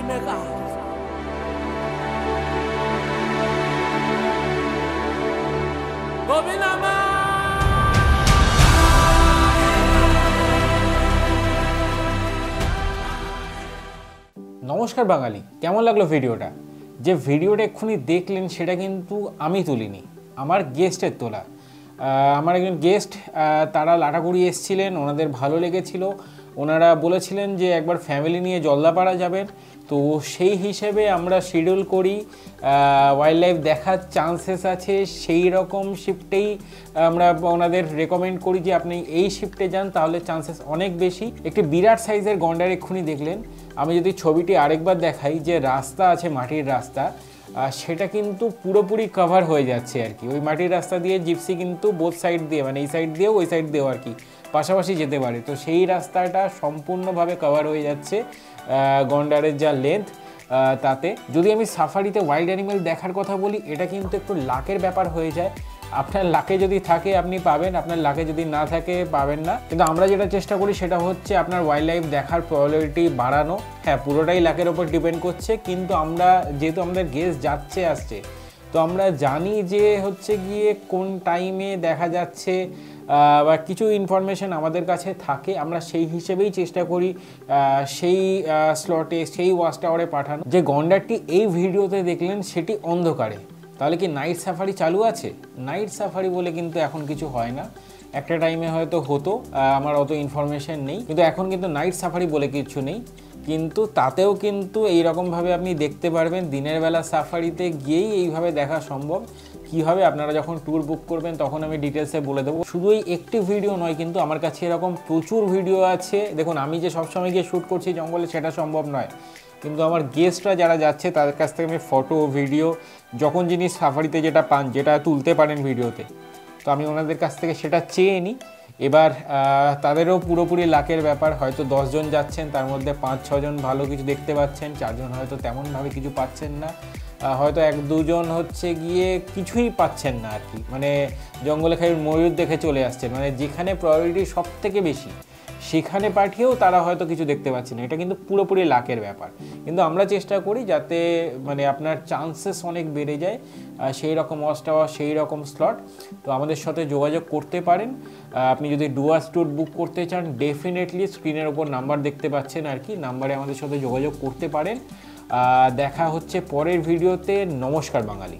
Omega. Govinama! নমস্কার বাঙালি, কেমন লাগলো ভিডিওটা? যে ভিডিওটা এক্ষুনি দেখলেন সেটা কিন্তু আমি তুলিনি, আমার গেস্টের তোলা। আমার একজন গেস্ট, তারা লাটাগুড়ি এসেছিলেন, ওনাদের ভালো লেগেছিল। ওনারা বলেছিলেন যে একবার ফ্যামিলি নিয়ে জলদাপাড়া যাবেন, তো সেই হিসেবে আমরা শিডিউল করি। ওয়াইল্ড লাইফ দেখার চান্সেস আছে সেই রকম শিফটেই আমরা ওনাদের রেকমেন্ড করি যে আপনি এই শিফটে যান, তাহলে চান্সেস অনেক বেশি। একটি বিরাট সাইজের গন্ডার এক্ষুনি দেখলেন। আমি যদি ছবিটি আরেকবার দেখাই, যে রাস্তা আছে মাটির রাস্তা, সেটা কিন্তু পুরোপুরি কভার হয়ে যাচ্ছে আর কি। ওই মাটির রাস্তা দিয়ে জিপসি কিন্তু বোথ সাইড দিয়ে, মানে এই সাইড দিয়েও ওই সাইড দিয়েও আর কি পাশাপাশি যেতে পারে। তো সেই রাস্তাটা সম্পূর্ণভাবে কভার হয়ে যাচ্ছে গন্ডারের যা লেন্থ তাতে। যদি আমি সাফারিতে ওয়াইল্ড অ্যানিমেল দেখার কথা বলি, এটা কিন্তু একটু লাকের ব্যাপার হয়ে যায়। আপনার লাকে যদি থাকে আপনি পাবেন, আপনার লাকে যদি না থাকে পাবেন না। কিন্তু আমরা যেটা চেষ্টা করি সেটা হচ্ছে আপনার ওয়াইল্ড লাইফ দেখার প্রবাবিলিটি বাড়ানো। হ্যাঁ, পুরোটাই লাকের ওপর ডিপেন্ড করছে, কিন্তু আমরা যেহেতু আমাদের গেস্ট যাচ্ছে আসছে, তো আমরা জানি যে হচ্ছে গিয়ে কোন টাইমে দেখা যাচ্ছে বা কিছু ইনফরমেশন আমাদের কাছে থাকে, আমরা সেই হিসেবেই চেষ্টা করি সেই স্লটে সেই ওয়াচ টাওয়ারে পাঠানো। যে গন্ডারটি এই ভিডিওতে দেখলেন সেটি অন্ধকারে, তাহলে কি নাইট সাফারি চালু আছে? নাইট সাফারি বলে কিন্তু এখন কিছু হয় না। একটা টাইমে হয়তো হতো, আমার অত ইনফরমেশন নেই, কিন্তু এখন কিন্তু নাইট সাফারি বলে কিছু নেই। কিন্তু তাতেও কিন্তু এইরকমভাবে আপনি দেখতে পারবেন। দিনের বেলা সাফারিতে গিয়েই এইভাবে দেখা সম্ভব। কীভাবে আপনারা যখন ট্যুর বুক করবেন তখন আমি ডিটেলসে বলে দেবো। শুধু এই একটি ভিডিও নয়, কিন্তু আমার কাছে এরকম প্রচুর ভিডিও আছে। দেখুন, আমি যে সবসময় গিয়ে শ্যুট করছি জঙ্গলে, সেটা সম্ভব নয়, কিন্তু আমার গেস্টরা যারা যাচ্ছে তাদের কাছ থেকে আমি ফটো ভিডিও, যখন জিনিস সাফারিতে যেটা পান, যেটা তুলতে পারেন ভিডিওতে, তো আমি ওনাদের কাছ থেকে সেটা চেয়ে নিই। এবার তাদেরও পুরোপুরি লাকের ব্যাপার। হয়তো 10 জন যাচ্ছেন, তার মধ্যে 5-6 জন ভালো কিছু দেখতে পাচ্ছেন, 4 জন হয়তো তেমনভাবে কিছু পাচ্ছেন না, হয়তো 1-2 জন হচ্ছে গিয়ে কিছুই পাচ্ছেন না আর কি। মানে জঙ্গলে খালি ময়ূর দেখে চলে আসছেন, মানে যেখানে প্রায়োরিটি সব থেকে বেশি সেখানে পাঠিয়েও তারা হয়তো কিছু দেখতে পাচ্ছে না। এটা কিন্তু পুরোপুরি লাকের ব্যাপার। কিন্তু আমরা চেষ্টা করি যাতে মানে আপনার চান্সেস অনেক বেড়ে যায়, সেই রকম ওয়াচ টাওয়ার, সেই রকম স্লট। তো আমাদের সাথে যোগাযোগ করতে পারেন। আপনি যদি ডুয়ার্স ট্যুর বুক করতে চান, ডেফিনেটলি স্ক্রিনের ওপর নাম্বার দেখতে পাচ্ছেন আর কি, নাম্বারে আমাদের সাথে যোগাযোগ করতে পারেন। দেখা হচ্ছে পরের ভিডিওতে। নমস্কার বাঙালি।